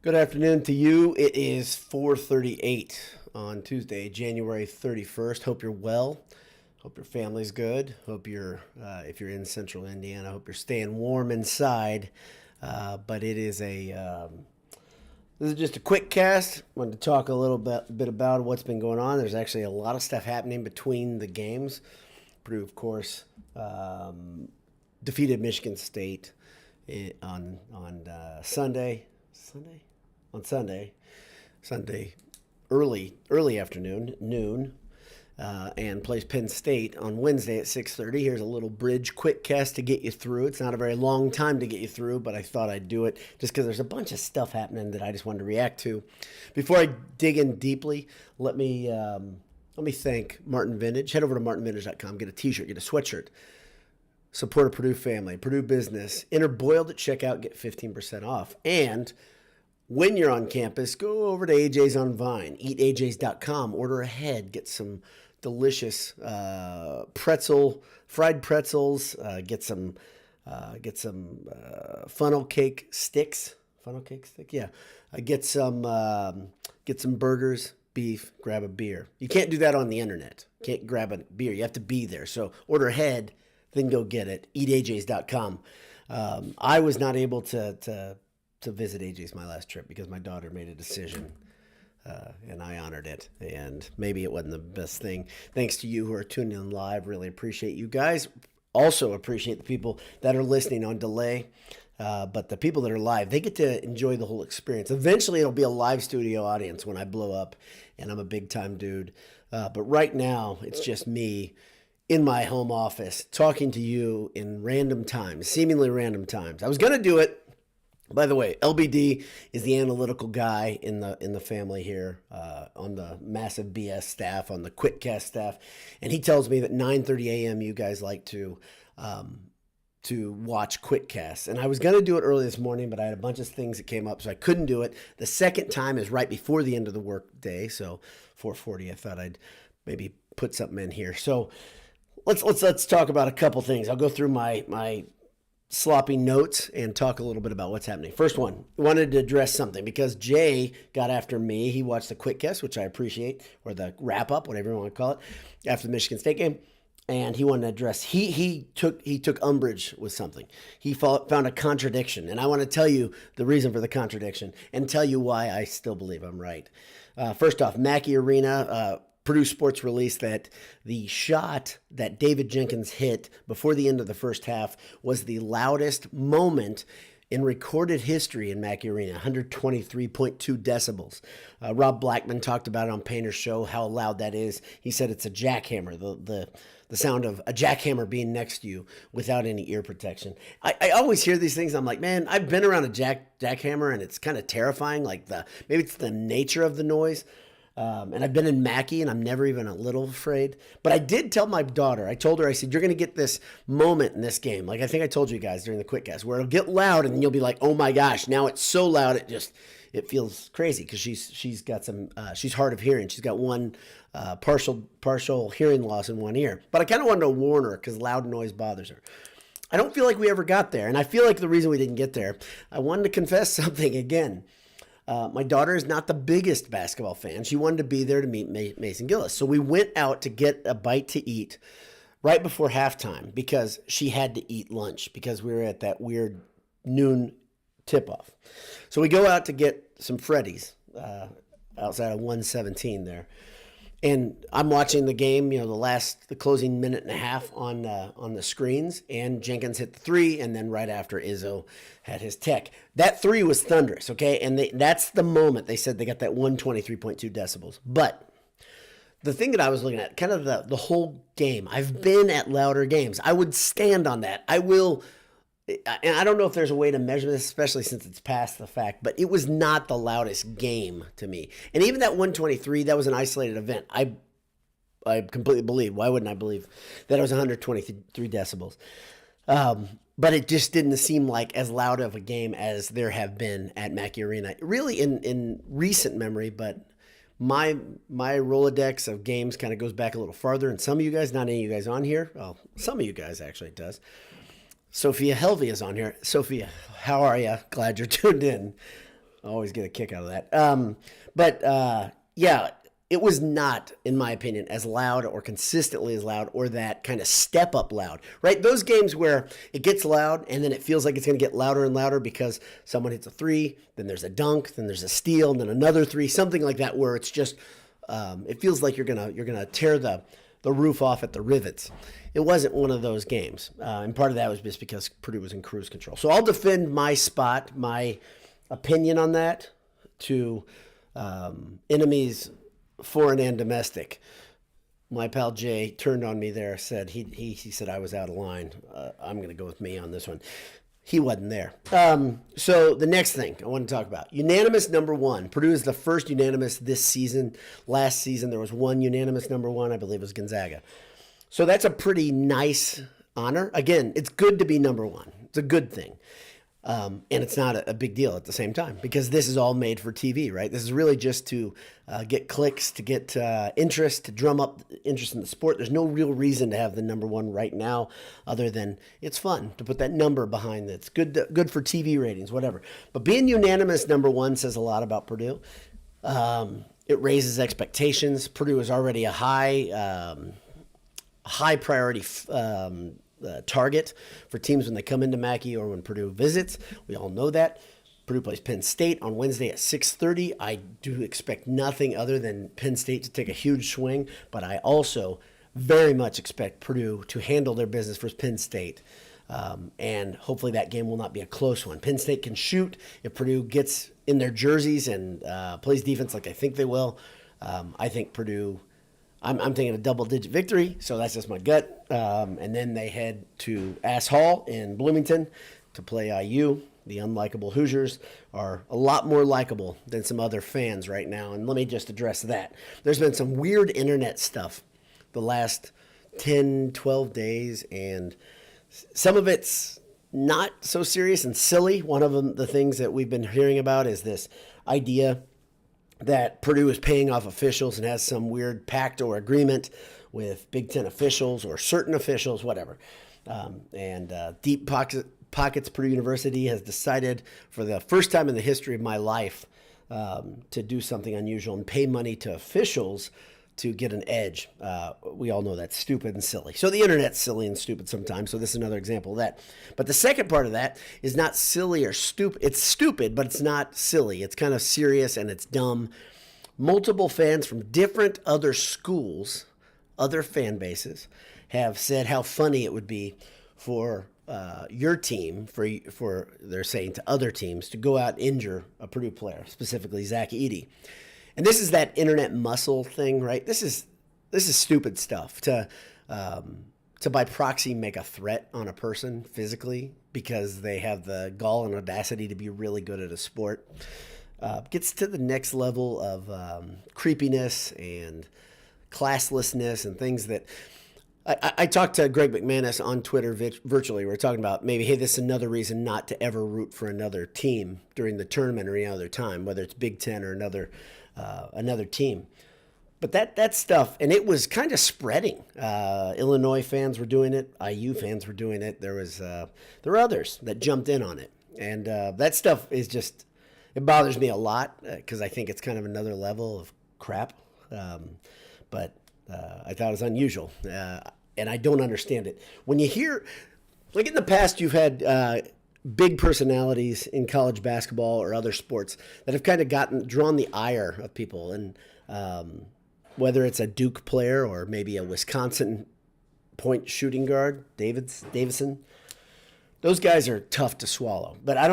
Good afternoon to you. It is 4:38 on Tuesday, January 31st. Hope you're well. Hope your family's good. Hope if you're in central Indiana, hope you're staying warm inside. But this is just a quick cast. Wanted to talk a little bit about what's been going on. There's actually a lot of stuff happening between the games. Purdue, of course, defeated Michigan State on Sunday. Sunday, early afternoon, noon, and plays Penn State on Wednesday at 6:30. Here's a little bridge quick cast to get you through. It's not a very long time to get you through, but I thought I'd do it just because there's a bunch of stuff happening that I just wanted to react to. Before I dig in deeply, let me thank Martin Vintage. Head over to martinvintage.com, get a t-shirt, get a sweatshirt. Support a Purdue family, Purdue business. Enter Boiled at checkout, get 15% off. And when you're on campus, go over to AJ's on Vine, eatajs.com, order ahead, get some delicious fried pretzels, get some funnel cake sticks. Get some burgers, beef, grab a beer. You can't do that on the internet. Can't grab a beer. You have to be there. So order ahead, then go get it. eatajs.com. I was not able to visit AJ's my last trip because my daughter made a decision, and I honored it. And maybe it wasn't the best thing. Thanks to you who are tuning in live. Really appreciate you guys. Also appreciate the people that are listening on delay. But the people that are live, they get to enjoy the whole experience. Eventually, it'll be a live studio audience when I blow up, and I'm a big-time dude. But right now, it's just me in my home office talking to you in random times, seemingly random times. I was going to do it. By the way, LBD is the analytical guy in the family here, on the Massive BS staff, on the QuickCast staff, and he tells me that 9:30 a.m. you guys like to watch QuickCast. And I was going to do it early this morning, but I had a bunch of things that came up, so I couldn't do it. The second time is right before the end of the work day, so 4:40. I thought I'd maybe put something in here. So let's talk about a couple things. I'll go through my sloppy notes and talk a little bit about what's happening. First one, wanted to address something because Jay got after me. He watched the QuickCast, which I appreciate, or the wrap-up, whatever you want to call it, after the Michigan State game, and he wanted to address. He took umbrage with something. He found a contradiction, and I want to tell you the reason for the contradiction and tell you why I still believe I'm right. First off, Mackey Arena. Purdue Sports released that the shot that David Jenkins hit before the end of the first half was the loudest moment in recorded history in Mackey Arena, 123.2 decibels. Rob Blackman talked about it on Painter's show, how loud that is. He said it's a jackhammer, the sound of a jackhammer being next to you without any ear protection. I always hear these things. I'm like, man, I've been around a jackhammer, and it's kind of terrifying. Maybe it's the nature of the noise. And I've been in Mackey, and I'm never even a little afraid. But I did tell my daughter, I said, you're going to get this moment in this game. Like I think I told you guys during the QuickCast, where it'll get loud, and you'll be like, oh my gosh, now it's so loud, it feels crazy, because she's got some, she's hard of hearing. She's got one partial hearing loss in one ear. But I kind of wanted to warn her, because loud noise bothers her. I don't feel like we ever got there, and I feel like the reason we didn't get there, I wanted to confess something again. My daughter is not the biggest basketball fan. She wanted to be there to meet Mason Gillis. So we went out to get a bite to eat right before halftime because she had to eat lunch because we were at that weird noon tip-off. So we go out to get some Freddy's outside of 117 there. And I'm watching the game, the closing minute and a half on the screens, and Jenkins hit the three, and then right after Izzo had his tech. That three was thunderous, okay? And that's the moment they said they got that 123.2 decibels. But the thing that I was looking at, kind of the whole game, I've been at louder games. I would stand on that. I will, and I don't know if there's a way to measure this, especially since it's past the fact, but it was not the loudest game to me. And even that 123, that was an isolated event. I completely believe. Why wouldn't I believe that it was 123 decibels? But it just didn't seem like as loud of a game as there have been at Mackey Arena, really in recent memory. But my Rolodex of games kind of goes back a little farther. And some of you guys, not any of you guys on here, well, some of you guys actually it does. Sophia Helvey is on here. Sophia, how are you? Glad you're tuned in. always get a kick out of that. Yeah, it was not, in my opinion, as loud or consistently as loud or that kind of step up loud, right? Those games where it gets loud and then it feels like it's going to get louder and louder because someone hits a three, then there's a dunk, then there's a steal, and then another three, something like that, where it's just it feels like you're gonna tear the roof off at the rivets. It wasn't one of those games, and part of that was just because Purdue was in cruise control. So I'll defend my spot, my opinion on that to enemies, foreign and domestic. My pal Jay turned on me there, said he said I was out of line. I'm going to go with me on this one. He wasn't there. So the next thing I want to talk about, unanimous number one. Purdue is the first unanimous this season. Last season there was one unanimous number one. I believe it was Gonzaga. So that's a pretty nice honor. Again, it's good to be number one. It's a good thing. And it's not a big deal at the same time because this is all made for TV, right? This is really just to get clicks, to get interest, to drum up interest in the sport. There's no real reason to have the number one right now other than it's fun to put that number behind it. It's good for TV ratings, whatever. But being unanimous number one says a lot about Purdue. It raises expectations. Purdue is already a high priority target for teams when they come into Mackey or when Purdue visits. We all know that. Purdue plays Penn State on Wednesday at 6:30. I do expect nothing other than Penn State to take a huge swing, but I also very much expect Purdue to handle their business for Penn State. And hopefully that game will not be a close one. Penn State can shoot. If Purdue gets in their jerseys and plays defense like I think they will, I think Purdue... I'm thinking a double-digit victory, so that's just my gut. And then they head to Ass Hall in Bloomington to play IU. The unlikable Hoosiers are a lot more likable than some other fans right now, and let me just address that. There's been some weird internet stuff the last 10, 12 days, and some of it's not so serious and silly. One of them, the things that we've been hearing about is this idea that Purdue is paying off officials and has some weird pact or agreement with Big Ten officials or certain officials, whatever. Deep Pockets Purdue University has decided for the first time in the history of my life to do something unusual and pay money to officials to get an edge. We all know that's stupid and silly. So the internet's silly and stupid sometimes, so this is another example of that. But the second part of that is not silly or stupid. It's stupid, but it's not silly. It's kind of serious and it's dumb. Multiple fans from different other schools, other fan bases, have said how funny it would be for your team, for they're saying to other teams, to go out and injure a Purdue player, specifically Zach Edey. And this is that internet muscle thing, right? This is stupid stuff to by proxy make a threat on a person physically because they have the gall and audacity to be really good at a sport. Gets to the next level of creepiness and classlessness and things that I talked to Greg McManus on Twitter virtually. We were talking about maybe, hey, this is another reason not to ever root for another team during the tournament or any other time, whether it's Big Ten or another team. But that stuff, and it was kind of spreading. Illinois fans were doing it. IU fans were doing it. There were others that jumped in on it. And that stuff is just, it bothers me a lot because I think it's kind of another level of crap. But I thought it was unusual. And I don't understand it. When you hear, like in the past, you've had big personalities in college basketball or other sports that have kind of drawn the ire of people. And whether it's a Duke player or maybe a Wisconsin point shooting guard, Davison, those guys are tough to swallow. But I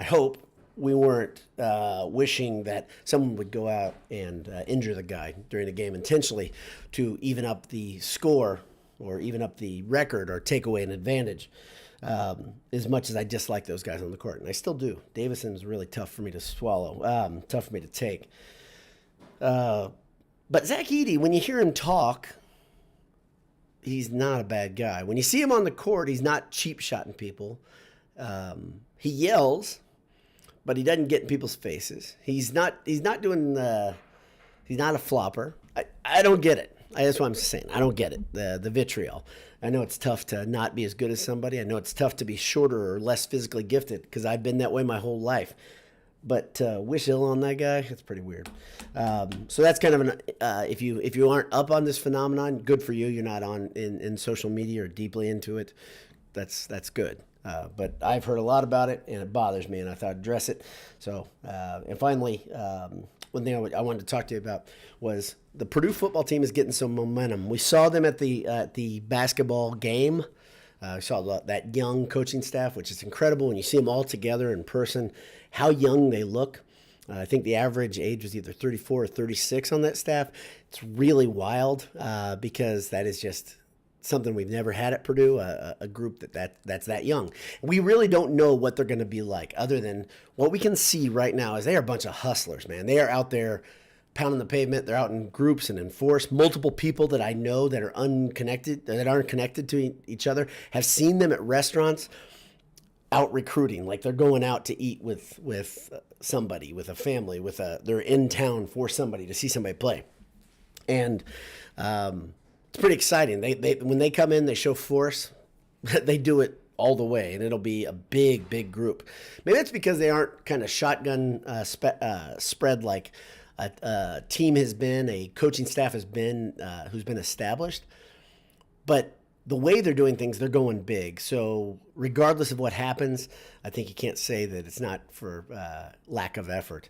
hope we weren't wishing that someone would go out and injure the guy during a game intentionally to even up the score or even up the record or take away an advantage. As much as I dislike those guys on the court, and I still do. Davison's really tough for me to swallow, tough for me to take. But Zach Edey, when you hear him talk, he's not a bad guy. When you see him on the court, he's not cheap-shotting people. He yells, but he doesn't get in people's faces. He's not a flopper. I don't get it. That's what I'm saying. I don't get it, the vitriol. I know it's tough to not be as good as somebody. I know it's tough to be shorter or less physically gifted because I've been that way my whole life. but wish ill on that guy. It's pretty weird. So that's kind of an if you aren't up on this phenomenon, good for you. You're not on in social media or deeply into it. That's good. But I've heard a lot about it, and it bothers me, and I thought I'd address it. So, and finally, one thing I wanted to talk to you about was the Purdue football team is getting some momentum. We saw them at the basketball game. I saw that young coaching staff, which is incredible. When you see them all together in person, how young they look. I think the average age was either 34 or 36 on that staff. It's really wild because that is just something we've never had at Purdue, a group that's that young. We really don't know what they're going to be like other than what we can see right now is they are a bunch of hustlers, man. They are out there pounding the pavement. They're out in groups and in force. Multiple people that I know that are unconnected, that aren't connected to each other, have seen them at restaurants out recruiting. Like they're going out to eat with somebody, with a family, they're in town for somebody to see somebody play. And it's pretty exciting. They when they come in, they show force. They do it all the way, and it'll be a big group. Maybe it's because they aren't kind of shotgun spread like a team has been, a coaching staff has been, who's been established. But the way they're doing things, they're going big. So regardless of what happens, I think you can't say that it's not for lack of effort.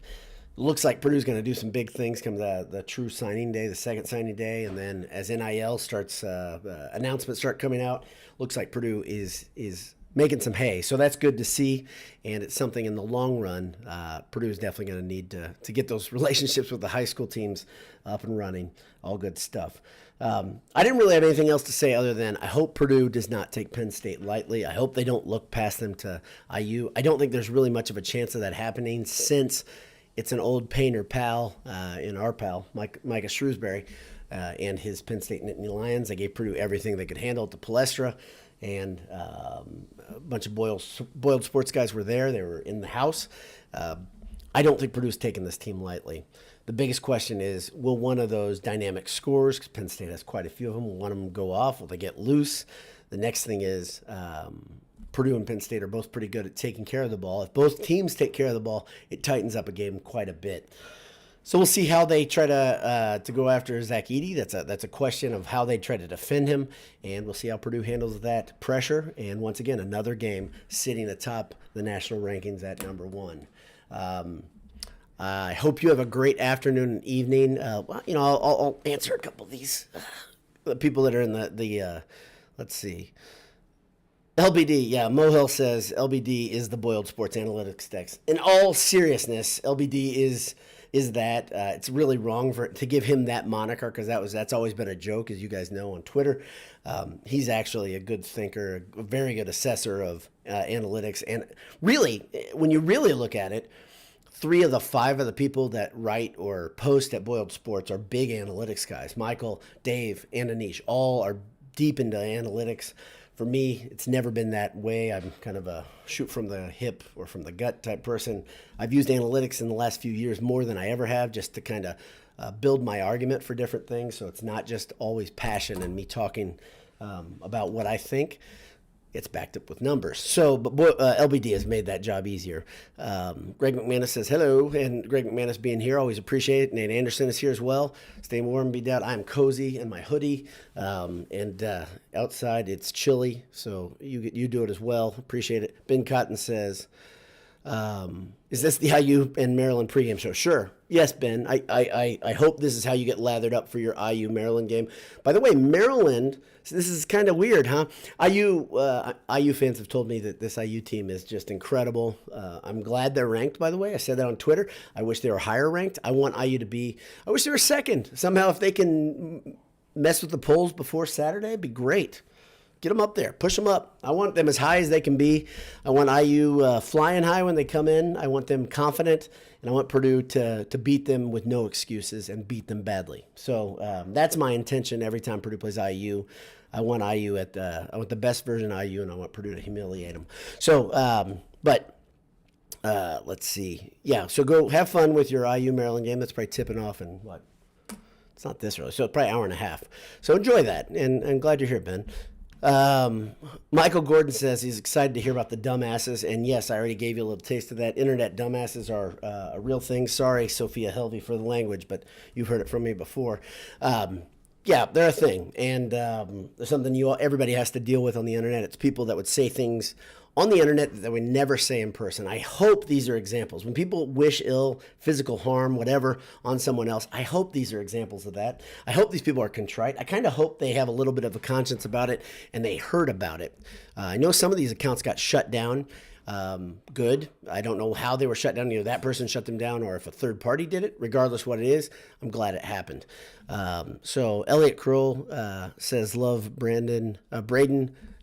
Looks like Purdue's going to do some big things come the true signing day, the second signing day, and then as NIL starts, announcements start coming out, looks like Purdue is making some hay. So that's good to see, and it's something in the long run Purdue is definitely going to need to get those relationships with the high school teams up and running. All good stuff. I didn't really have anything else to say other than I hope Purdue does not take Penn State lightly. I hope they don't look past them to IU. I don't think there's really much of a chance of that happening since it's an old Painter pal, in our pal, Micah Shrewsbury, and his Penn State Nittany Lions. They gave Purdue everything they could handle at the Palestra, and a bunch of boiled sports guys were there. They were in the house. I don't think Purdue's taking this team lightly. The biggest question is, will one of those dynamic scorers, because Penn State has quite a few of them, will one of them go off? Will they get loose? The next thing is Purdue and Penn State are both pretty good at taking care of the ball. If both teams take care of the ball, it tightens up a game quite a bit. So we'll see how they try to go after Zach Edey. That's a question of how they try to defend him, and we'll see how Purdue handles that pressure. And once again, another game sitting atop the national rankings at number 1. I hope you have a great afternoon and evening. I'll answer a couple of these people that are in the let's see. LBD, yeah, Mohill says LBD is the Boiled Sports Analytics Dex. In all seriousness, LBD is that. It's really wrong to give him that moniker because that's always been a joke, as you guys know, on Twitter. He's actually a good thinker, a very good assessor of analytics. And really, when you really look at it, 3 of the 5 of the people that write or post at Boiled Sports are big analytics guys. Michael, Dave, and Anish all are deep into analytics. For me, it's never been that way. I'm kind of a shoot from the hip or from the gut type person. I've used analytics in the last few years more than I ever have just to kind of build my argument for different things. So it's not just always passion and me talking about what I think. It's backed up with numbers. So, but LBD has made that job easier. Greg McManus says hello, and Greg McManus being here, always appreciate it. Nate Anderson is here as well. Stay warm, be down. I'm cozy in my hoodie, and outside it's chilly, so you do it as well. Appreciate it. Ben Cotton says, is this the IU and Maryland pregame show? Sure. Yes, Ben. I hope this is how you get lathered up for your IU Maryland game. By the way, Maryland, so this is kind of weird, huh? IU fans have told me that this IU team is just incredible. I'm glad they're ranked, by the way. I said that on Twitter. I wish they were higher ranked. I want IU to be, I wish they were second. Somehow if they can mess with the polls before Saturday, it'd be great. Get them up there. Push them up. I want them as high as they can be. I want IU flying high when they come in. I want them confident, and I want Purdue to beat them with no excuses and beat them badly. So that's my intention every time Purdue plays IU. I want IU I want the best version of IU, and I want Purdue to humiliate them. So, let's see. Yeah, so go have fun with your IU Maryland game. That's probably tipping off in what? It's not this early, so it's probably an hour and a half. So enjoy that, and I'm glad you're here, Ben. Michael Gordon says he's excited to hear about the dumbasses. And yes, I already gave you a little taste of that. Internet dumbasses are a real thing. Sorry, Sophia Helvey, for the language, but you've heard it from me before. Yeah, they're a thing. And there's something everybody has to deal with on the internet. It's people that would say things on the internet that we never say in person. I hope these are examples. When people wish ill, physical harm, whatever, on someone else, I hope these are examples of that. I hope these people are contrite. I kind of hope they have a little bit of a conscience about it and they heard about it. I know some of these accounts got shut down. Good. I don't know how they were shut down. That person shut them down or if a third party did it. Regardless what it is, I'm glad it happened. So Elliot Kroll says, love Braden,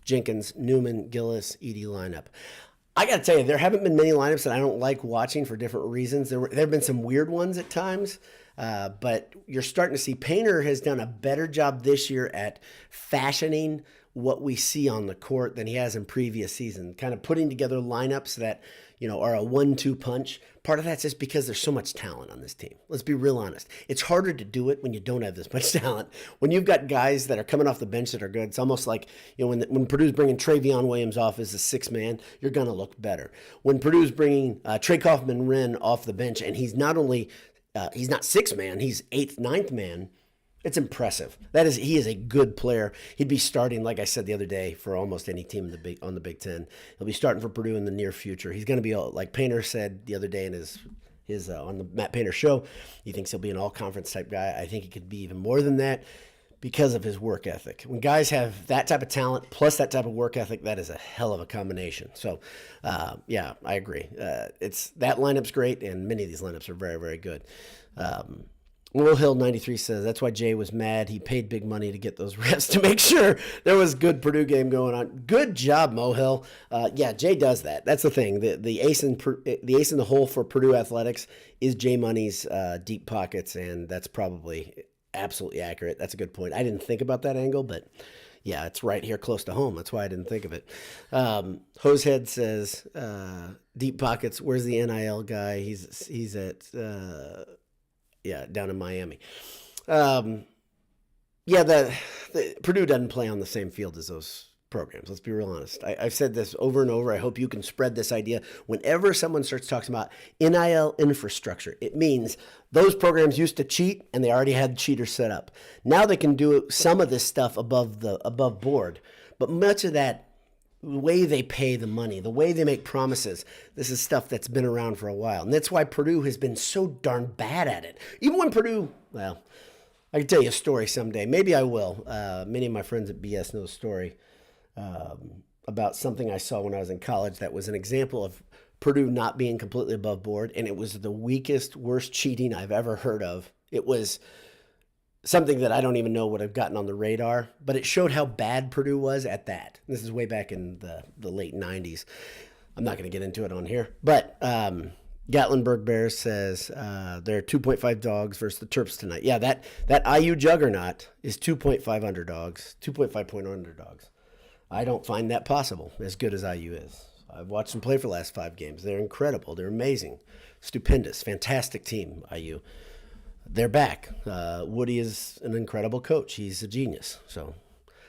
Jenkins, Newman, Gillis, Edey lineup. I got to tell you, there haven't been many lineups that I don't like watching for different reasons. There have been some weird ones at times, but you're starting to see Painter has done a better job this year at fashioning what we see on the court than he has in previous seasons, kind of putting together lineups that, are a 1-2 punch. Part of that's just because there's so much talent on this team. Let's be real honest. It's harder to do it when you don't have this much talent. When you've got guys that are coming off the bench that are good, it's almost like, when Purdue's bringing Travion Williams off as a sixth man, you're going to look better. When Purdue's bringing Trey Kaufman-Renn off the bench, and he's not only, he's not sixth man, he's eighth, ninth man, it's impressive. He is a good player. He'd be starting, like I said the other day, for almost any team on the Big Ten. He'll be starting for Purdue in the near future. He's going to be, like Painter said the other day in his on the Matt Painter show, he thinks he'll be an all-conference type guy. I think he could be even more than that because of his work ethic. When guys have that type of talent plus that type of work ethic, that is a hell of a combination. So, yeah, I agree. That lineup's great, and many of these lineups are very, very good. Will Hill 93 says that's why Jay was mad. He paid big money to get those refs to make sure there was good Purdue game going on. Good job, Mo Hill. Yeah, Jay does that. That's the thing. The ace in the hole for Purdue athletics is Jay Money's deep pockets, and that's probably absolutely accurate. That's a good point. I didn't think about that angle, but yeah, it's right here close to home. That's why I didn't think of it. Hosehead says deep pockets. Where's the NIL guy? He's at. Down in Miami. The Purdue doesn't play on the same field as those programs. Let's be real honest. I've said this over and over. I hope you can spread this idea. Whenever someone starts talking about NIL infrastructure, it means those programs used to cheat and they already had cheaters set up. Now they can do some of this stuff above board, but much of that, the way they pay the money, the way they make promises, this is stuff that's been around for a while. And that's why Purdue has been so darn bad at it. Even when Purdue, well, I can tell you a story someday. Maybe I will. Many of my friends at BS know the story about something I saw when I was in college that was an example of Purdue not being completely above board. And it was the weakest, worst cheating I've ever heard of. It was something that I don't even know would have gotten on the radar, but it showed how bad Purdue was at that. This is way back in the late 90s. I'm not going to get into it on here, but Gatlinburg Bears says they're 2.5 dogs versus the Terps tonight. Yeah, that IU juggernaut is 2.5 underdogs, 2.5 point underdogs. I don't find that possible, as good as IU is. I've watched them play for the last 5 games. They're incredible. They're amazing. Stupendous. Fantastic team, IU. They're back. Woody is an incredible coach. He's a genius. So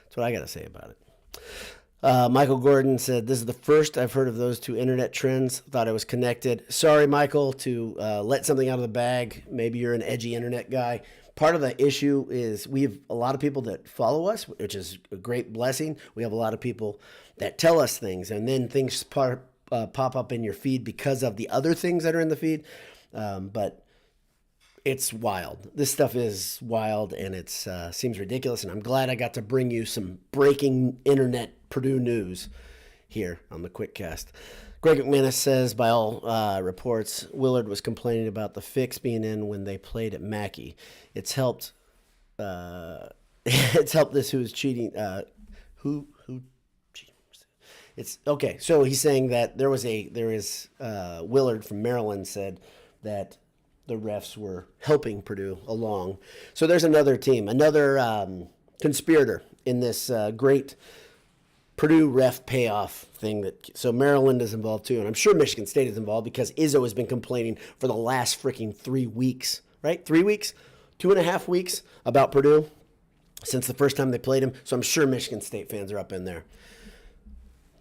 that's what I got to say about it. Michael Gordon said, this is the first I've heard of those two internet trends. Thought I was connected. Sorry, Michael, to let something out of the bag. Maybe you're an edgy internet guy. Part of the issue is we have a lot of people that follow us, which is a great blessing. We have a lot of people that tell us things, and then things pop up in your feed because of the other things that are in the feed. But it's wild. This stuff is wild, and it seems ridiculous, and I'm glad I got to bring you some breaking internet Purdue news here on the QuickCast. Greg McManus says, by all reports, Willard was complaining about the fix being in when they played at Mackey. It's helped. It's helped this who's cheating. Who cheating? It's okay. So he's saying that there is Willard from Maryland said that the refs were helping Purdue along. So there's another team, another conspirator in this great Purdue Ref Payoff thing. So Maryland is involved too, and I'm sure Michigan State is involved because Izzo has been complaining for the last freaking 3 weeks, right? 3 weeks, 2.5 weeks about Purdue. since the first time they played him. So I'm sure Michigan State fans are up in there.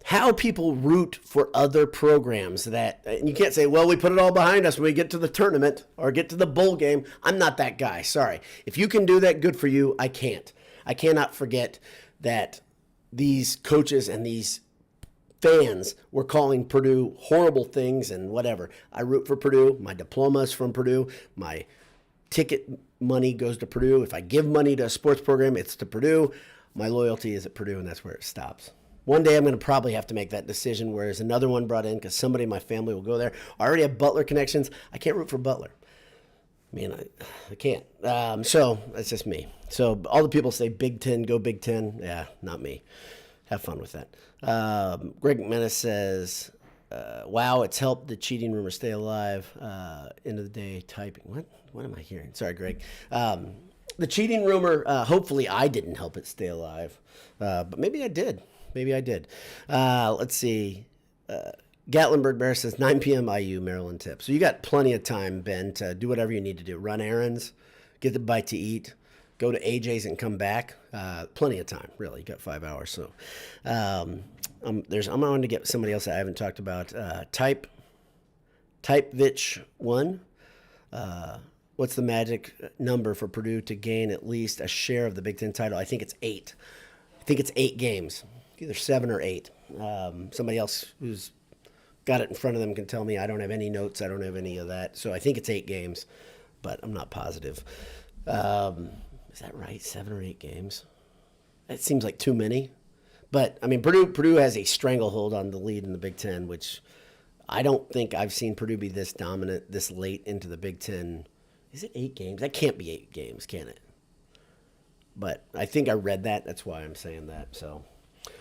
How people root for other programs that, and you can't say, well, we put it all behind us when we get to the tournament or get to the bowl game. I'm not that guy. Sorry. If you can do that, good for you. I can't. I cannot forget that these coaches and these fans were calling Purdue horrible things and whatever. I root for Purdue. My diploma is from Purdue. My ticket money goes to Purdue. If I give money to a sports program, it's to Purdue. My loyalty is at Purdue, and that's where it stops. One day I'm going to probably have to make that decision where there's another one brought in because somebody in my family will go there. I already have Butler connections. I can't root for Butler. I mean, I can't. So that's just me. So all the people say Big Ten, go Big Ten. Yeah, not me. Have fun with that. Greg McManus says, wow, it's helped the cheating rumor stay alive. End of the day, typing. What am I hearing? Sorry, Greg. The cheating rumor, hopefully I didn't help it stay alive. But maybe I did. Let's see. Gatlinburg Bear says 9 p.m. IU Maryland tip. So you got plenty of time, Ben, to do whatever you need to do. Run errands, get the bite to eat, go to AJ's and come back. Plenty of time, really. You got 5 hours. So I'm on to get somebody else that I haven't talked about. Typevich1. What's the magic number for Purdue to gain at least a share of the Big Ten title? I think it's 8. I think it's 8 games, either 7 or 8. Somebody else who's got it in front of them can tell me. I don't have any notes. I don't have any of that. So I think it's 8 games, but I'm not positive. Is that right? 7 or 8 games? That seems like too many. But, I mean, Purdue has a stranglehold on the lead in the Big Ten, which I don't think I've seen Purdue be this dominant this late into the Big Ten. Is it 8 games? That can't be 8 games, can it? But I think I read that. That's why I'm saying that. So,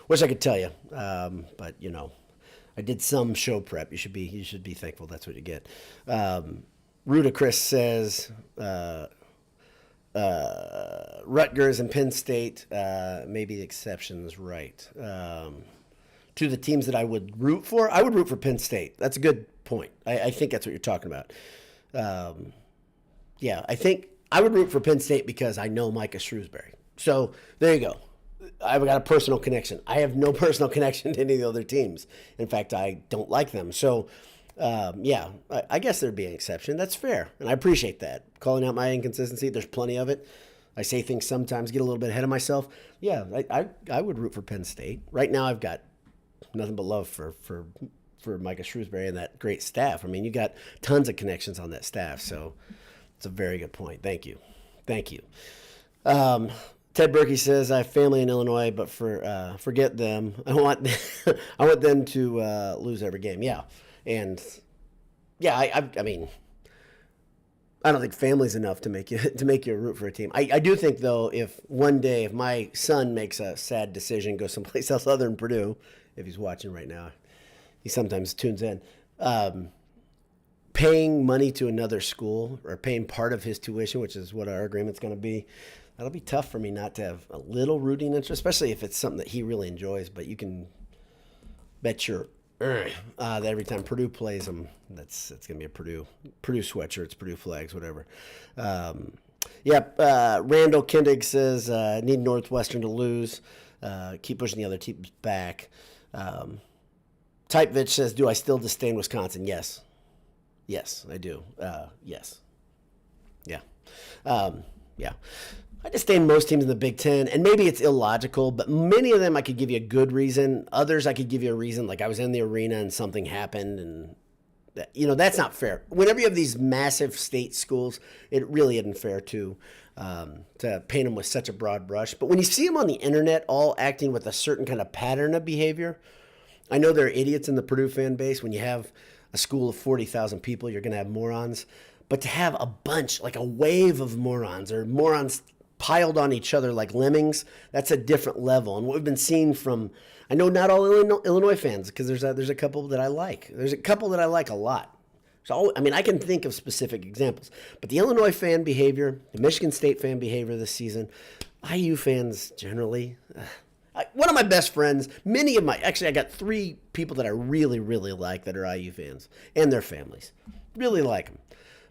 wish I could tell you. But, you know, I did some show prep. You should be thankful that's what you get. Rudacris says Rutgers and Penn State, maybe the exceptions, right. To the teams that I would root for, I would root for Penn State. That's a good point. I think that's what you're talking about. Yeah, I think I would root for Penn State because I know Micah Shrewsbury. So there you go. I've got a personal connection. I have no personal connection to any of the other teams. In fact, I don't like them. So, yeah, I guess there'd be an exception. That's fair, and I appreciate that. Calling out my inconsistency, there's plenty of it. I say things sometimes, get a little bit ahead of myself. Yeah, I would root for Penn State. Right now I've got nothing but love for Micah Shrewsbury and that great staff. I mean, you got tons of connections on that staff, so it's a very good point. Thank you. Ted Berkey says, I have family in Illinois, but forget them. I want them to lose every game. Yeah. And yeah, I mean, I don't think family's enough to make you root for a team. I do think though, if one day if my son makes a sad decision, go someplace else other than Purdue, if he's watching right now, he sometimes tunes in. Paying money to another school or paying part of his tuition, which is what our agreement's going to be, that'll be tough for me not to have a little rooting interest, especially if it's something that he really enjoys. But you can bet that every time Purdue plays them, it's going to be a Purdue sweatshirts, Purdue flags, whatever. Randall Kindig says, need Northwestern to lose. Keep pushing the other teams back. Typevich says, do I still disdain Wisconsin? Yes. Yes, I do. Yes. Yeah. Yeah. I disdain most teams in the Big Ten, and maybe it's illogical, but many of them I could give you a good reason. Others I could give you a reason, like I was in the arena and something happened, and that's not fair. Whenever you have these massive state schools, it really isn't fair to paint them with such a broad brush. But when you see them on the internet all acting with a certain kind of pattern of behavior, I know there are idiots in the Purdue fan base. When you have a school of 40,000 people, you're going to have morons. But to have a bunch, like a wave of morons or morons piled on each other like lemmings, that's a different level. And what we've been seeing from, I know not all Illinois fans, because there's a couple that I like. There's a couple that I like a lot. So, I mean, I can think of specific examples. But the Illinois fan behavior, the Michigan State fan behavior this season, IU fans generally, one of my best friends, actually I got 3 people that I really, really like that are IU fans and their families. Really like them.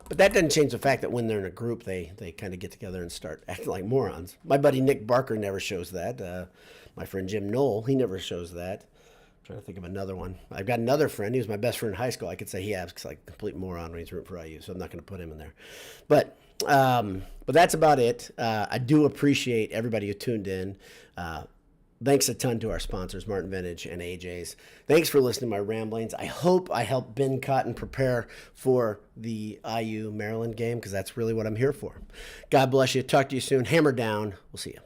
But that doesn't change the fact that when they're in a group, they kind of get together and start acting like morons. My buddy Nick Barker never shows that. My friend Jim Knoll, he never shows that. I'm trying to think of another one. I've got another friend. He was my best friend in high school. I could say he acts like a complete moron when he's rooting for IU, so I'm not going to put him in there. But that's about it. I do appreciate everybody who tuned in. Thanks a ton to our sponsors, Martin Vintage and AJ's. Thanks for listening to my ramblings. I hope I helped Ben Cotton prepare for the IU Maryland game, because that's really what I'm here for. God bless you. Talk to you soon. Hammer down. We'll see you.